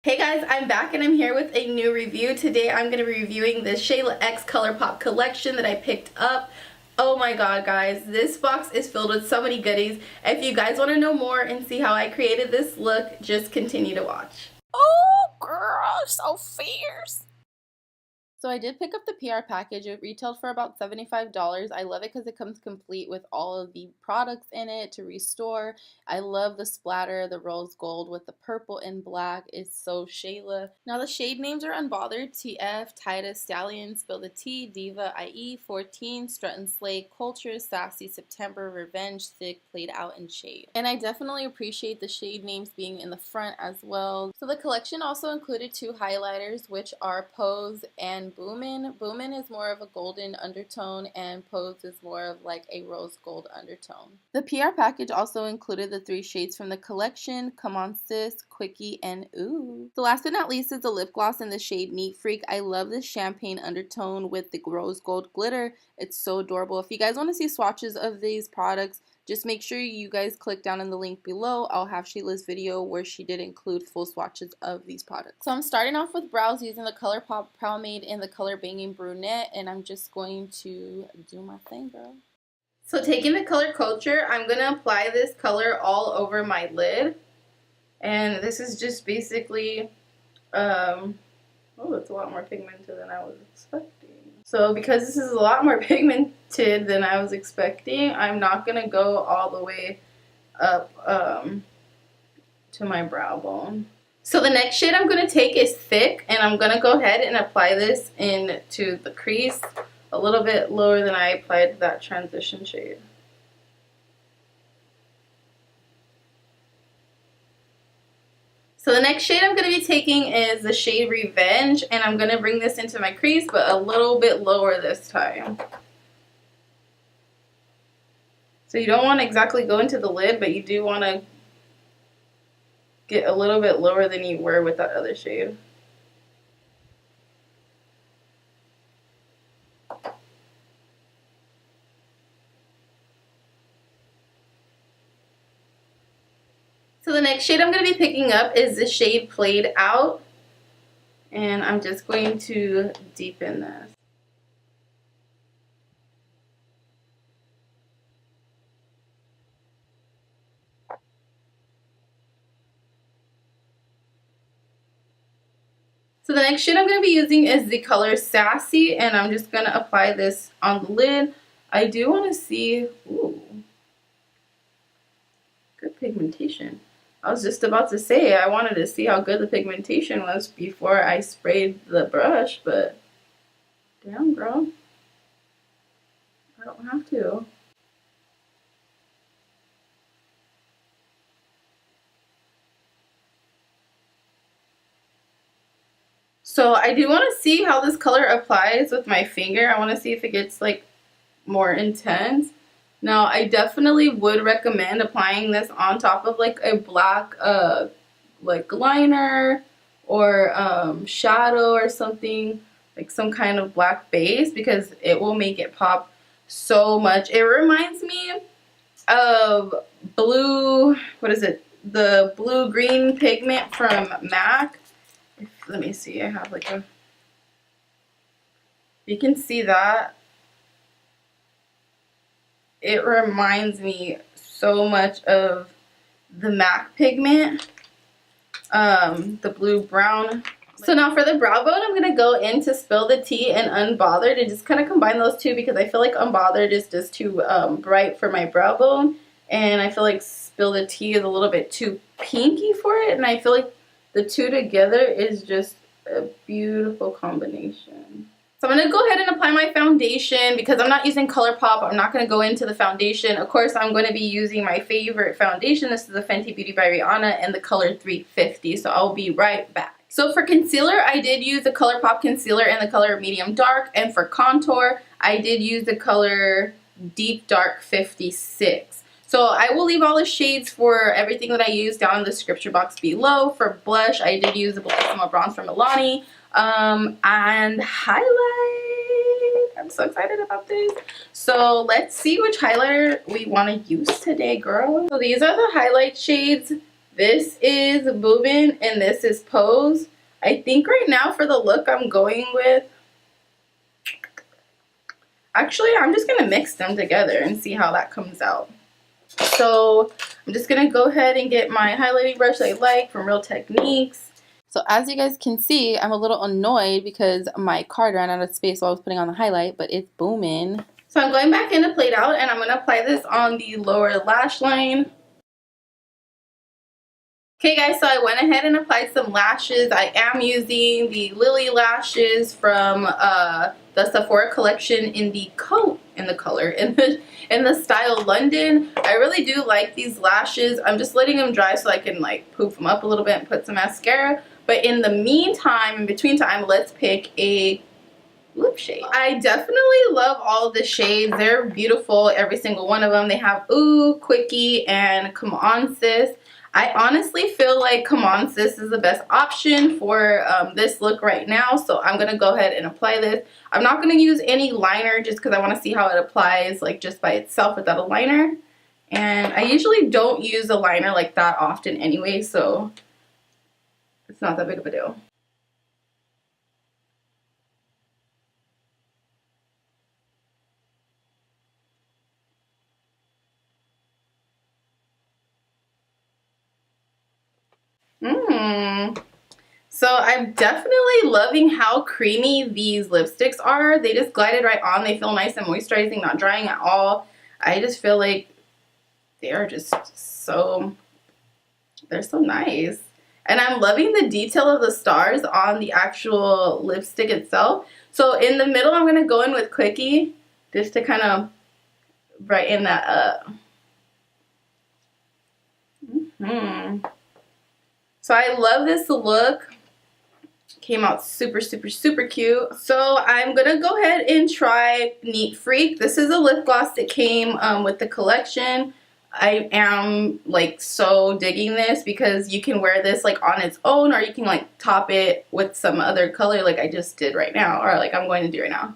Hey guys, I'm back and I'm here with a new review. Today I'm going to be reviewing the SHAYLA X ColourPop Collection that I picked up. Oh my god guys, this box is filled with so many goodies. If you guys want to know more and see how I created this look, just continue to watch. Oh girl, so fierce. So I did pick up the PR package. It retailed for about $75. I love it because it comes complete with all of the products in it to restore. I love the splatter, the rose gold with the purple and black. It's so SHAYLA. Now the shade names are Unbothered, TF, Titus, Stallion, Spill the Tea, Diva, IE, 14, Strut and Slay, Culture, Sassy, September, Revenge, Thick, Played Out, and Shade. And I definitely appreciate the shade names being in the front as well. So the collection also included two highlighters, which are Pose and Boomin'. Boomin' is more of a golden undertone and Pose is more of like a rose gold undertone. The PR package also included the three shades from the collection, Come On Sis, Quickie, and Ooh. The last but not least is the lip gloss in the shade Neat Freak. I love this champagne undertone with the rose gold glitter. It's so adorable. If you guys want to see swatches of these products, just make sure you guys click down in the link below. I'll have SHAYLA's video where she did include full swatches of these products. So I'm starting off with brows using the ColorPop Pomade in the color Banging Brunette, and I'm just going to do my thing, girl. So taking the color Culture, I'm going to apply this color all over my lid. And this is just basically, oh, it's a lot more pigmented than I was expecting. So because this is a lot more pigmented than I was expecting, I'm not going to go all the way up to my brow bone. So the next shade I'm going to take is Thick, and I'm going to go ahead and apply this into the crease a little bit lower than I applied that transition shade. So the next shade I'm going to be taking is the shade Revenge, and I'm going to bring this into my crease, but a little bit lower this time. So you don't want to exactly go into the lid, but you do want to get a little bit lower than you were with that other shade. So the next shade I'm going to be picking up is the shade Played Out, and I'm just going to deepen this. So the next shade I'm going to be using is the color Sassy, and I'm just going to apply this on the lid. I do want to see, ooh, good pigmentation. I was just about to say I wanted to see how good the pigmentation was before I sprayed the brush, but damn girl, I don't have to. So I do want to see how this color applies with my finger. I want to see if it gets like more intense. Now I definitely would recommend applying this on top of like a black like liner or shadow or something, like some kind of black base, because it will make it pop so much. It reminds me of blue, what is it? The blue green pigment from MAC. Let me see, I have like a, you can see that. It reminds me so much of the MAC pigment, the blue brown. So now for the brow bone, I'm going to go into Spill the Tea and Unbothered and just kind of combine those two, because I feel like Unbothered is just too bright for my brow bone, and I feel like Spill the Tea is a little bit too pinky for it, and I feel like the two together is just a beautiful combination. So I'm going to go ahead and apply my foundation. Because I'm not using ColorPop, I'm not going to go into the foundation. Of course, I'm going to be using my favorite foundation. This is the Fenty Beauty by Rihanna in the color 350. So I'll be right back. So for concealer, I did use the ColorPop concealer in the color medium dark. And for contour, I did use the color Deep Dark 56. So I will leave all the shades for everything that I use down in the description box below. For blush, I did use the Bellissimo Bronze from Milani. And highlight, I'm so excited about this. So let's see which highlighter we want to use today, girl. So these are the highlight shades This is Boomin' and this is Pose. I think right now for the look I'm going with, actually I'm just going to mix them together and see how that comes out. So I'm just going to go ahead and get my highlighting brush I like from Real Techniques. So as you guys can see, I'm a little annoyed because my card ran out of space while I was putting on the highlight, but it's booming. So I'm going back into Played Out and I'm going to apply this on the lower lash line. Okay guys, so I went ahead and applied some lashes. I am using the Lily lashes from the Sephora collection in the style London. I really do like these lashes. I'm just letting them dry so I can like poof them up a little bit and put some mascara. But in the meantime, in between time, let's pick a lip shade. I definitely love all of the shades. They're beautiful, every single one of them. They have OOUUUU, Quickie, and Come On Sis. I honestly feel like Come On Sis is the best option for this look right now. So I'm going to go ahead and apply this. I'm not going to use any liner just because I want to see how it applies like just by itself without a liner. And I usually don't use a liner like that often anyway, so it's not that big of a deal. So I'm definitely loving how creamy these lipsticks are. They just glided right on. They feel nice and moisturizing, not drying at all. I just feel like they are just so, they're so nice. And I'm loving the detail of the stars on the actual lipstick itself. So in the middle, I'm going to go in with Quickie just to kind of brighten that up. So I love this look. Came out super, super, super cute. So I'm going to go ahead and try Neat Freak. This is a lip gloss that came with the collection. I am like so digging this because you can wear this like on its own, or you can like top it with some other color like I just did right now, or like I'm going to do right now.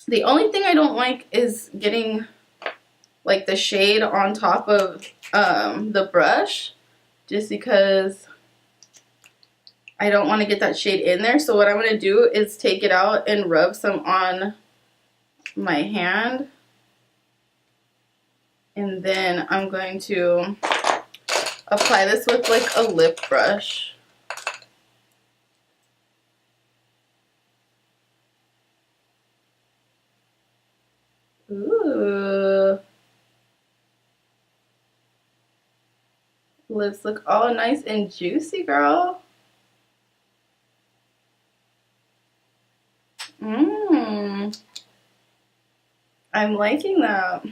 The only thing I don't like is getting like the shade on top of the brush, just because I don't want to get that shade in there. So what I'm going to do is take it out and rub some on my hand. And then I'm going to apply this with like a lip brush. Ooh. Lips look all nice and juicy, girl. I'm liking that.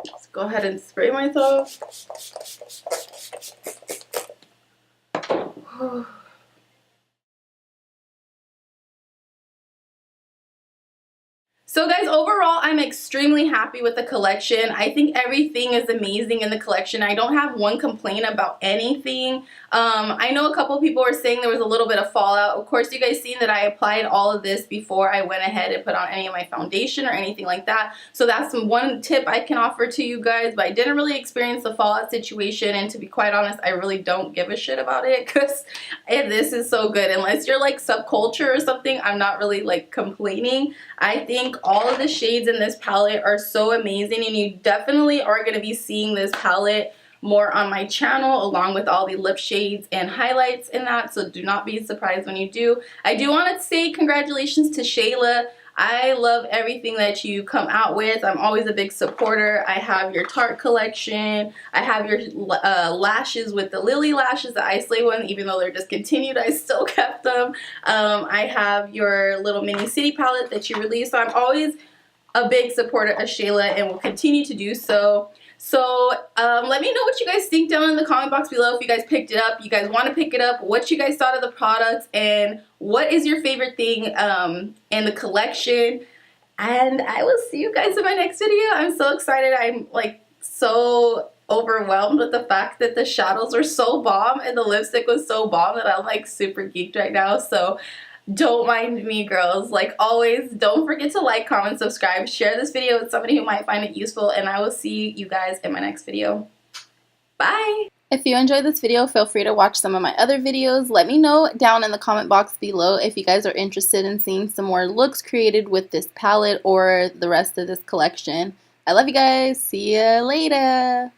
Let's go ahead and spray myself. So guys, overall, I'm extremely happy with the collection. I think everything is amazing in the collection. I don't have one complaint about anything. I know a couple people were saying there was a little bit of fallout. Of course, you guys seen that I applied all of this before I went ahead and put on any of my foundation or anything like that. So that's one tip I can offer to you guys, but I didn't really experience the fallout situation, and to be quite honest, I really don't give a shit about it because this is so good. Unless you're like subculture or something, I'm not really like complaining. I think all of the shades in this palette are so amazing, and you definitely are going to be seeing this palette more on my channel along with all the lip shades and highlights in that, so do not be surprised when you do. I do want to say congratulations to Shayla. I love everything that you come out with. I'm always a big supporter. I have your Tarte collection. I have your lashes with the Lily lashes, the Ice Lay one, even though they're discontinued, I still kept them. I have your little mini city palette that you released. So I'm always a big supporter of Shayla and will continue to do so. So let me know what you guys think down in the comment box below. If you guys picked it up, you guys want to pick it up, what you guys thought of the products, and what is your favorite thing in the collection. And I will see you guys in my next video. I'm so excited. I'm like so overwhelmed with the fact that the shadows were so bomb and the lipstick was so bomb that I'm like super geeked right now. So Don't mind me, girls. Like always, don't forget to like, comment, subscribe, share this video with somebody who might find it useful, and I will see you guys in my next video. Bye! If you enjoyed this video, feel free to watch some of my other videos. Let me know down in the comment box below if you guys are interested in seeing some more looks created with this palette or the rest of this collection. I love you guys. See ya later!